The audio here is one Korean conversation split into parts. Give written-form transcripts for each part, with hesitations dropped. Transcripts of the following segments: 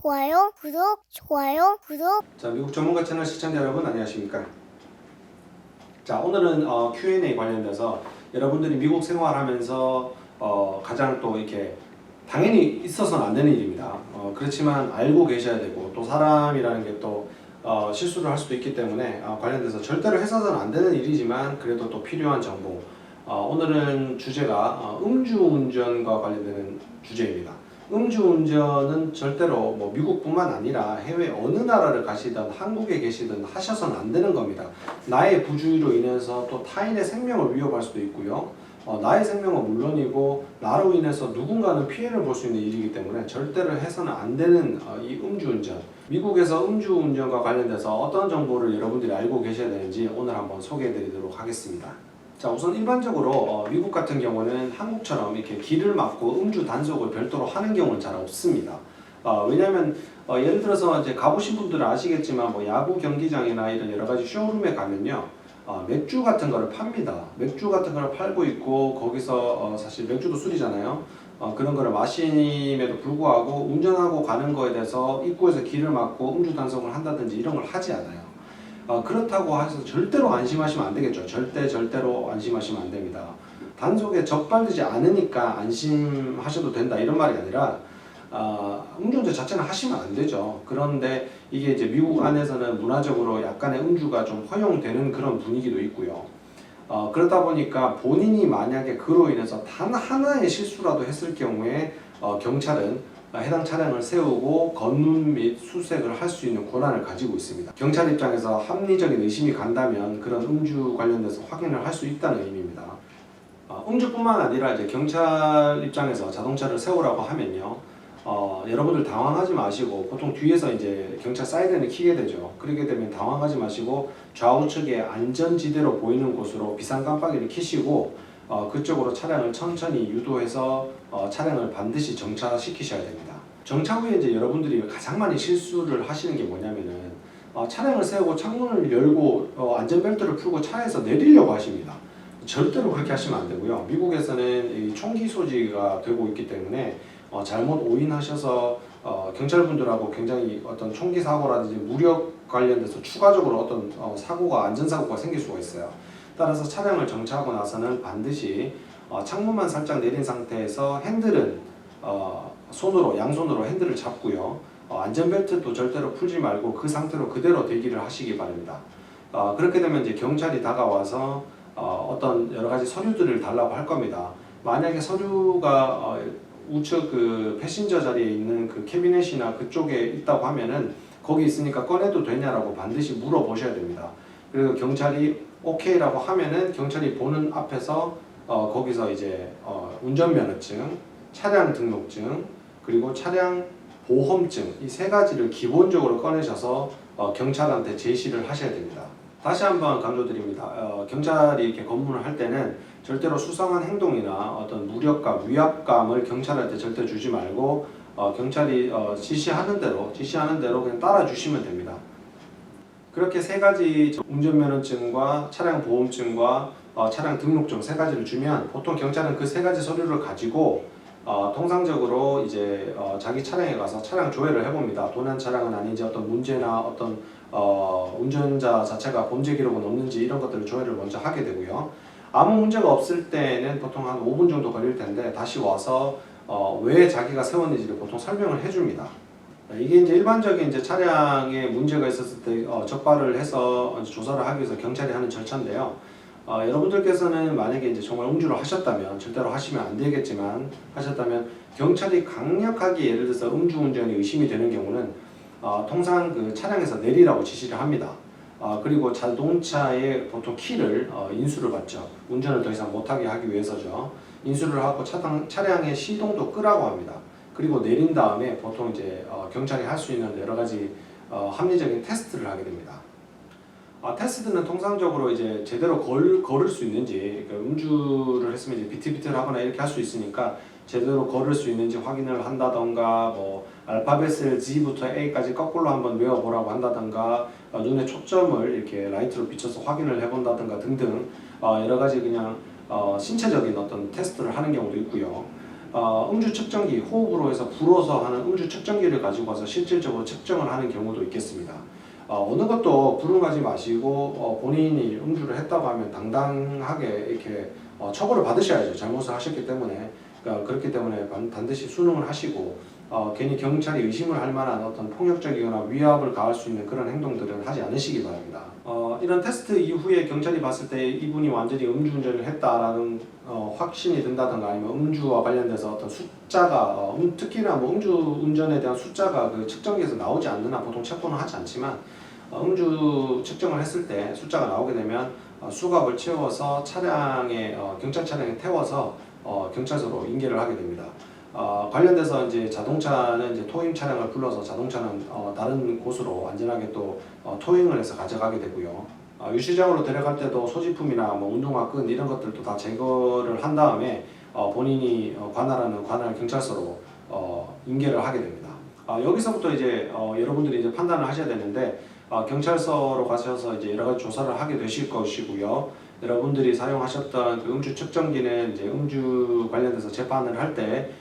좋아요, 구독. 자, 미국 전문가 채널 시청자 여러분 안녕하십니까? 자, 오늘은 Q&A 관련돼서 여러분들이 미국 생활하면서 가장 또 이렇게 당연히 있어서는 안 되는 일입니다. 그렇지만 알고 계셔야 되고 또 사람이라는 게 또 실수를 할 수도 있기 때문에 관련돼서 절대로 해서는 안 되는 일이지만 그래도 또 필요한 정보. 오늘은 주제가 음주운전과 관련되는 주제입니다. 음주운전은 절대로 뭐 미국뿐만 아니라 해외 어느 나라를 가시든 한국에 계시든 하셔서는 안 되는 겁니다. 나의 부주의로 인해서 또 타인의 생명을 위협할 수도 있고요. 나의 생명은 물론이고 나로 인해서 누군가는 피해를 볼 수 있는 일이기 때문에 절대로 해서는 안 되는 이 음주운전. 미국에서 음주운전과 관련돼서 어떤 정보를 여러분들이 알고 계셔야 되는지 오늘 한번 소개해 드리도록 하겠습니다. 자, 우선 일반적으로 미국 같은 경우는 한국처럼 이렇게 길을 막고 음주 단속을 별도로 하는 경우는 잘 없습니다. 왜냐하면 예를 들어서 이제 가보신 분들은 아시겠지만 뭐 야구 경기장이나 이런 여러 가지 쇼룸에 가면요, 맥주 같은 거를 팝니다. 맥주 같은 거를 팔고 있고 거기서 사실 맥주도 술이잖아요. 그런 거를 마심에도 불구하고 운전하고 가는 거에 대해서 입구에서 길을 막고 음주 단속을 한다든지 이런 걸 하지 않아요. 그렇다고 해서 절대로 안심하시면 안 되겠죠. 절대로 안심하시면 안 됩니다. 단속에 적발되지 않으니까 안심하셔도 된다 이런 말이 아니라 음주운전 자체는 하시면 안 되죠. 그런데 이게 이제 미국 안에서는 문화적으로 약간의 음주가 좀 허용되는 그런 분위기도 있고요. 그러다 보니까 본인이 만약에 그로 인해서 단 하나의 실수라도 했을 경우에 경찰은 해당 차량을 세우고 검문 및 수색을 할 수 있는 권한을 가지고 있습니다. 경찰 입장에서 합리적인 의심이 간다면 그런 음주 관련돼서 확인을 할 수 있다는 의미입니다. 음주뿐만 아니라 이제 경찰 입장에서 자동차를 세우라고 하면요, 여러분들 당황하지 마시고 보통 뒤에서 이제 경찰 사이렌을 켜게 되죠. 그렇게 되면 당황하지 마시고 좌우측에 안전지대로 보이는 곳으로 비상 깜빡이를 켜시고 그쪽으로 차량을 천천히 유도해서 차량을 반드시 정차시키셔야 됩니다. 정차 후에 이제 여러분들이 가장 많이 실수를 하시는 게 뭐냐면은 차량을 세우고 창문을 열고 안전벨트를 풀고 차에서 내리려고 하십니다. 절대로 그렇게 하시면 안 되고요. 미국에서는 이 총기 소지가 되고 있기 때문에 잘못 오인하셔서 경찰분들하고 굉장히 어떤 총기 사고라든지 무력 관련돼서 추가적으로 어떤 사고가 안전사고가 생길 수가 있어요. 따라서 차량을 정차하고 나서는 반드시 창문만 살짝 내린 상태에서 핸들은 양손으로 핸들을 잡고요. 안전벨트도 절대로 풀지 말고 그 상태로 그대로 대기를 하시기 바랍니다. 그렇게 되면 이제 경찰이 다가와서 어떤 여러 가지 서류들을 달라고 할 겁니다. 만약에 서류가 우측 그 패신저 자리에 있는 그 캐비넷이나 그쪽에 있다고 하면은 거기 있으니까 꺼내도 되냐라고 반드시 물어보셔야 됩니다. 그리고 경찰이 오케이라고 하면은 경찰이 보는 앞에서 거기서 이제 운전면허증, 차량 등록증, 그리고 차량 보험증 이 세 가지를 기본적으로 꺼내셔서 경찰한테 제시를 하셔야 됩니다. 다시 한번 강조드립니다. 경찰이 이렇게 검문을 할 때는 절대로 수상한 행동이나 어떤 무력감, 위압감을 경찰한테 절대 주지 말고 경찰이 지시하는 대로 그냥 따라 주시면 됩니다. 그렇게 세 가지 운전면허증과 차량 보험증과 차량 등록증 세 가지를 주면 보통 경찰은 그 세 가지 서류를 가지고 통상적으로 이제 자기 차량에 가서 차량 조회를 해봅니다. 도난 차량은 아닌지 어떤 문제나 어떤 운전자 자체가 범죄 기록은 없는지 이런 것들을 조회를 먼저 하게 되고요. 아무 문제가 없을 때는 보통 한 5분 정도 걸릴 텐데 다시 와서 왜 자기가 세웠는지를 보통 설명을 해줍니다. 이게 이제 일반적인 이제 차량에 문제가 있었을 때 적발을 해서 조사를 하기 위해서 경찰이 하는 절차인데요. 여러분들께서는 만약에 이제 정말 음주를 하셨다면 절대로 하시면 안 되겠지만 하셨다면 경찰이 강력하게 예를 들어서 음주운전이 의심이 되는 경우는 통상 그 차량에서 내리라고 지시를 합니다. 그리고 자동차의 보통 키를 인수를 받죠. 운전을 더 이상 못하게 하기 위해서죠. 인수를 하고 차량의 시동도 끄라고 합니다. 그리고 내린 다음에 보통 이제 경찰이 할 수 있는 여러 가지 합리적인 테스트를 하게 됩니다. 테스트는 통상적으로 이제 제대로 걸을 수 있는지, 그러니까 음주를 했으면 이제 비틀비틀하거나 이렇게 할 수 있으니까 제대로 걸을 수 있는지 확인을 한다던가, 뭐 알파벳을 G부터 A까지 거꾸로 한번 외워보라고 한다던가, 눈에 초점을 이렇게 라이트로 비춰서 확인을 해본다던가 등등 여러 가지 그냥 신체적인 어떤 테스트를 하는 경우도 있고요. 음주 측정기, 호흡으로 해서 불어서 하는 음주 측정기를 가지고 와서 실질적으로 측정을 하는 경우도 있겠습니다. 어느 것도 불응하지 마시고 본인이 음주를 했다고 하면 당당하게 이렇게 처벌을 받으셔야죠. 잘못을 하셨기 때문에. 그렇기 때문에 반드시 수능을 하시고 괜히 경찰이 의심을 할 만한 어떤 폭력적이거나 위압을 가할 수 있는 그런 행동들은 하지 않으시기 바랍니다. 이런 테스트 이후에 경찰이 봤을 때 이분이 완전히 음주운전을 했다라는 확신이 든다든가 아니면 음주와 관련돼서 어떤 숫자가 특히나 뭐 음주운전에 대한 숫자가 그 측정기에서 나오지 않는 한 보통 체포는 하지 않지만 음주 측정을 했을 때 숫자가 나오게 되면 수갑을 채워서 차량에 경찰 차량에 태워서 경찰서로 인계를 하게 됩니다. 관련돼서 이제 자동차는 이제 토잉 차량을 불러서 자동차는 다른 곳으로 안전하게 또 토잉을 해서 가져가게 되고요. 유치장으로 데려갈 때도 소지품이나 뭐 운동화, 끈 이런 것들도 다 제거를 한 다음에 본인이 관할하는 관할 경찰서로 인계를 하게 됩니다. 여기서부터 이제 여러분들이 이제 판단을 하셔야 되는데 경찰서로 가셔서 이제 여러 가지 조사를 하게 되실 것이고요. 여러분들이 사용하셨던 그 음주 측정기는 이제 음주 관련돼서 재판을 할 때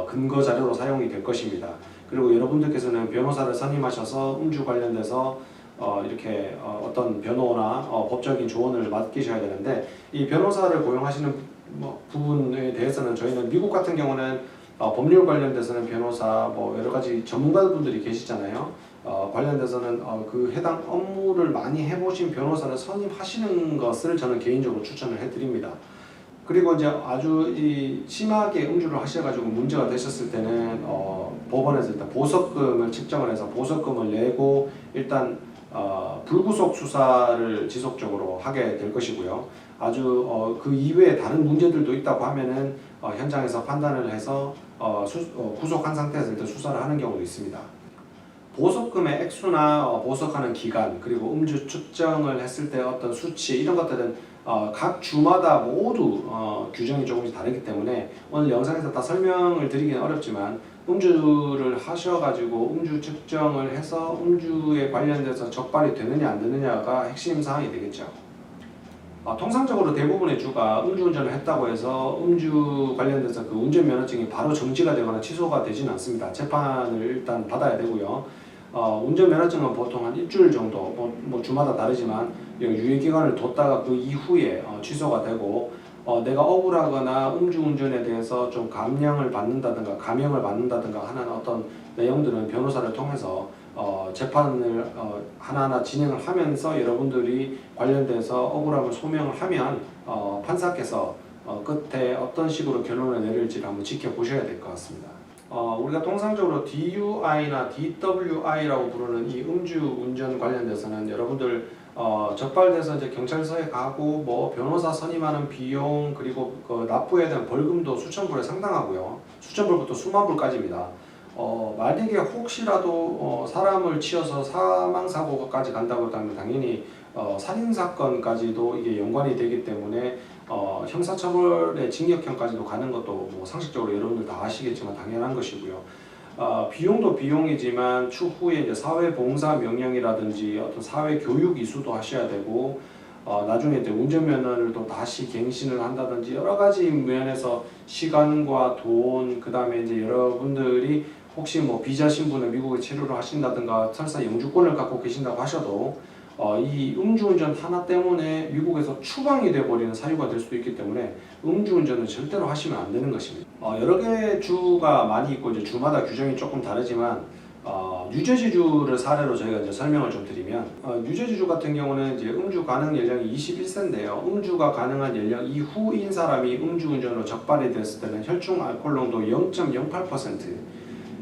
근거 자료로 사용이 될 것입니다. 그리고 여러분들께서는 변호사를 선임하셔서 음주 관련돼서 이렇게 어떤 변호나 법적인 조언을 맡기셔야 되는데 이 변호사를 고용하시는 부분에 대해서는 저희는 미국 같은 경우는 법률 관련돼서는 변호사 뭐 여러 가지 전문가분들이 계시잖아요. 관련돼서는 그 해당 업무를 많이 해보신 변호사를 선임하시는 것을 저는 개인적으로 추천을 해드립니다. 그리고 이제 아주 심하게 음주를 하셔가지고 문제가 되셨을 때는 법원에서 일단 보석금을 측정을 해서 보석금을 내고 일단 불구속 수사를 지속적으로 하게 될 것이고요. 아주 그 이외에 다른 문제들도 있다고 하면은 현장에서 판단을 해서 구속한 상태에서 일단 수사를 하는 경우도 있습니다. 보석금의 액수나 보석하는 기간 그리고 음주 측정을 했을 때 어떤 수치 이런 것들은 각 주마다 모두 규정이 조금씩 다르기 때문에 오늘 영상에서 다 설명을 드리기는 어렵지만 음주를 하셔가지고 음주 측정을 해서 음주에 관련돼서 적발이 되느냐 안 되느냐가 핵심 사항이 되겠죠. 통상적으로 대부분의 주가 음주운전을 했다고 해서 음주 관련돼서 그 운전면허증이 바로 정지가 되거나 취소가 되지는 않습니다. 재판을 일단 받아야 되고요. 운전면허증은 보통 한 일주일 정도, 뭐 주마다 다르지만 유예기간을 뒀다가 그 이후에 취소가 되고 내가 억울하거나 음주운전에 대해서 좀 감형을 받는다든가 하는 어떤 내용들은 변호사를 통해서 재판을 하나하나 진행을 하면서 여러분들이 관련돼서 억울함을 소명을 하면 판사께서 끝에 어떤 식으로 결론을 내릴지를 한번 지켜보셔야 될 것 같습니다. 우리가 통상적으로 DUI나 DWI라고 부르는 이 음주운전 관련돼서는 여러분들 적발돼서 이제 경찰서에 가고 뭐 변호사 선임하는 비용 그리고 그 납부에 대한 벌금도 수천 불에 상당하고요. 수천 불부터 수만 불까지입니다. 만약에 혹시라도 사람을 치어서 사망 사고까지 간다고 하면 당연히 살인 사건까지도 이게 연관이 되기 때문에 형사처벌의 징역형까지도 가는 것도 뭐 상식적으로 여러분들 다 아시겠지만 당연한 것이고요. 비용도 비용이지만 추후에 이제 사회봉사 명령이라든지 어떤 사회교육 이수도 하셔야 되고 나중에 이제 운전면허를 또 다시 갱신을 한다든지 여러 가지 면에서 시간과 돈 그다음에 이제 여러분들이 혹시 뭐 비자 신분을 미국에 체류를 하신다든가 설사 영주권을 갖고 계신다고 하셔도 이 음주운전 하나 때문에 미국에서 추방이 돼버리는 사유가 될 수도 있기 때문에 음주운전은 절대로 하시면 안 되는 것입니다. 여러 개 주가 많이 있고 이제 주마다 규정이 조금 다르지만 뉴저지주를 사례로 저희가 이제 설명을 좀 드리면 뉴저지주 같은 경우는 이제 음주 가능 연령이 21세인데요. 음주가 가능한 연령 이후인 사람이 음주운전으로 적발이 됐을 때는 혈중 알코올 농도 0.08%,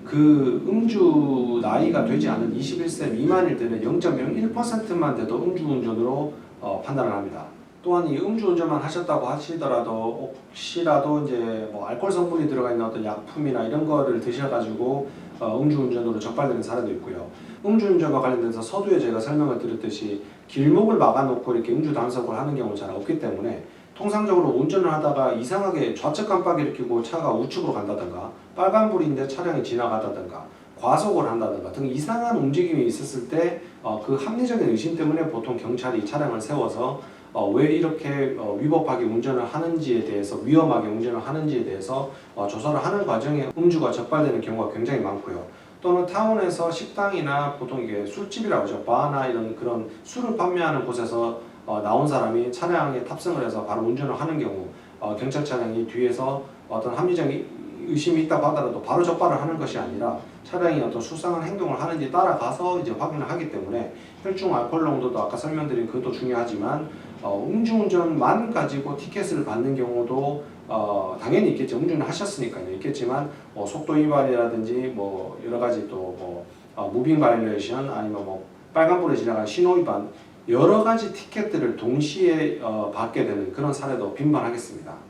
그 음주 나이가 되지 않은 21세 미만일 때는 0.01%만 돼도 음주운전으로 판단을 합니다. 또한 이 음주운전만 하셨다고 하시더라도 혹시라도 이제 뭐 알코올 성분이 들어가 있는 어떤 약품이나 이런 거를 드셔가지고 음주운전으로 적발되는 사례도 있고요. 음주운전과 관련돼서 서두에 제가 설명을 드렸듯이 길목을 막아놓고 이렇게 음주 단속을 하는 경우는 잘 없기 때문에 통상적으로 운전을 하다가 이상하게 좌측 깜빡이를 켜고 차가 우측으로 간다든가 빨간불인데 차량이 지나가다든가 과속을 한다든가 등 이상한 움직임이 있었을 때 그 합리적인 의심 때문에 보통 경찰이 차량을 세워서 왜 이렇게 위법하게 운전을 하는지에 대해서 위험하게 운전을 하는지에 대해서 조사를 하는 과정에 음주가 적발되는 경우가 굉장히 많고요. 또는 타운에서 식당이나 보통 이게 술집이라고 하죠. 바나 이런 그런 술을 판매하는 곳에서 나온 사람이 차량에 탑승을 해서 바로 운전을 하는 경우 경찰 차량이 뒤에서 어떤 합리적인 의심이 있다고 하더라도 바로 적발을 하는 것이 아니라 차량이 어떤 수상한 행동을 하는지 따라가서 이제 확인을 하기 때문에 혈중 알코올 농도도 아까 설명드린 그것도 중요하지만 음주운전만 가지고 티켓을 받는 경우도 당연히 있겠죠. 운전을 하셨으니까요. 있겠지만 속도 위반이라든지 뭐 여러 가지 또 무빙 바이올레이션 아니면 뭐 빨간불에 지나가는 신호 위반 여러 가지 티켓들을 동시에 받게 되는 그런 사례도 빈번하겠습니다.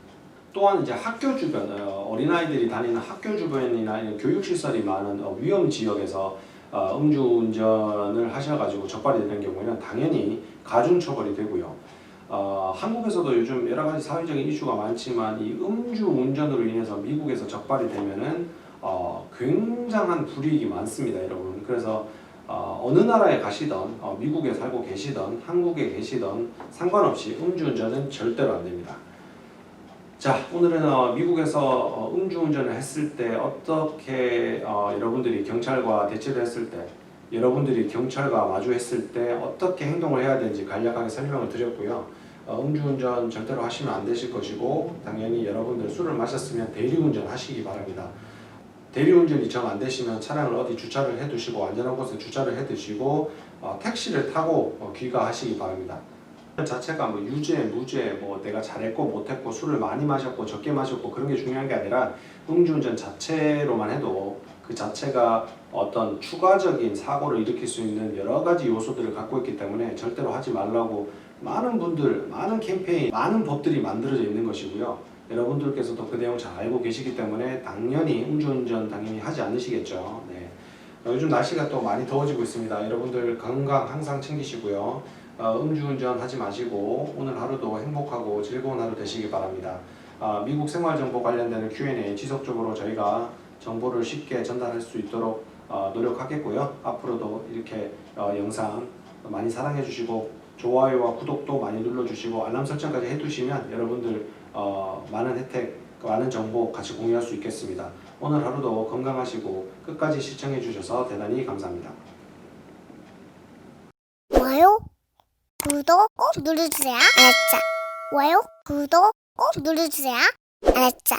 또한 이제 학교 주변 어린아이들이 다니는 학교 주변이나 이런 교육시설이 많은 위험 지역에서 음주운전을 하셔가지고 적발이 되는 경우에는 당연히 가중처벌이 되고요. 한국에서도 요즘 여러 가지 사회적인 이슈가 많지만 이 음주운전으로 인해서 미국에서 적발이 되면은 굉장한 불이익이 많습니다, 여러분. 그래서 어느 나라에 가시던 미국에 살고 계시던 한국에 계시던 상관없이 음주운전은 절대로 안 됩니다. 자, 오늘은 미국에서 음주운전을 했을 때 어떻게 여러분들이 경찰과 대치를 했을 때 여러분들이 경찰과 마주했을 때 어떻게 행동을 해야 되는지 간략하게 설명을 드렸고요. 음주운전 절대로 하시면 안 되실 것이고 당연히 여러분들 술을 마셨으면 대리운전 하시기 바랍니다. 대리운전이 정 안 되시면 차량을 어디 주차를 해두시고 안전한 곳에 주차를 해두시고 택시를 타고 귀가하시기 바랍니다. 자체가 뭐 유죄, 무죄, 뭐 내가 잘했고 못했고 술을 많이 마셨고 적게 마셨고 그런 게 중요한 게 아니라 음주운전 자체로만 해도 그 자체가 어떤 추가적인 사고를 일으킬 수 있는 여러 가지 요소들을 갖고 있기 때문에 절대로 하지 말라고 많은 분들, 많은 캠페인, 많은 법들이 만들어져 있는 것이고요. 여러분들께서도 그 내용 잘 알고 계시기 때문에 당연히 음주운전 당연히 하지 않으시겠죠. 네. 요즘 날씨가 또 많이 더워지고 있습니다. 여러분들 건강 항상 챙기시고요. 음주운전 하지 마시고 오늘 하루도 행복하고 즐거운 하루 되시기 바랍니다. 미국 생활정보 관련되는 Q&A 지속적으로 저희가 정보를 쉽게 전달할 수 있도록 노력하겠고요. 앞으로도 이렇게 영상 많이 사랑해 주시고 좋아요와 구독도 많이 눌러주시고 알람 설정까지 해두시면 여러분들 많은 혜택, 많은 정보 같이 공유할 수 있겠습니다. 오늘 하루도 건강하시고 끝까지 시청해 주셔서 대단히 감사합니다. 좋아요, 구독 꼭 눌러주세요. 알았죠? 좋아요, 구독 꼭 눌러주세요. 알았죠?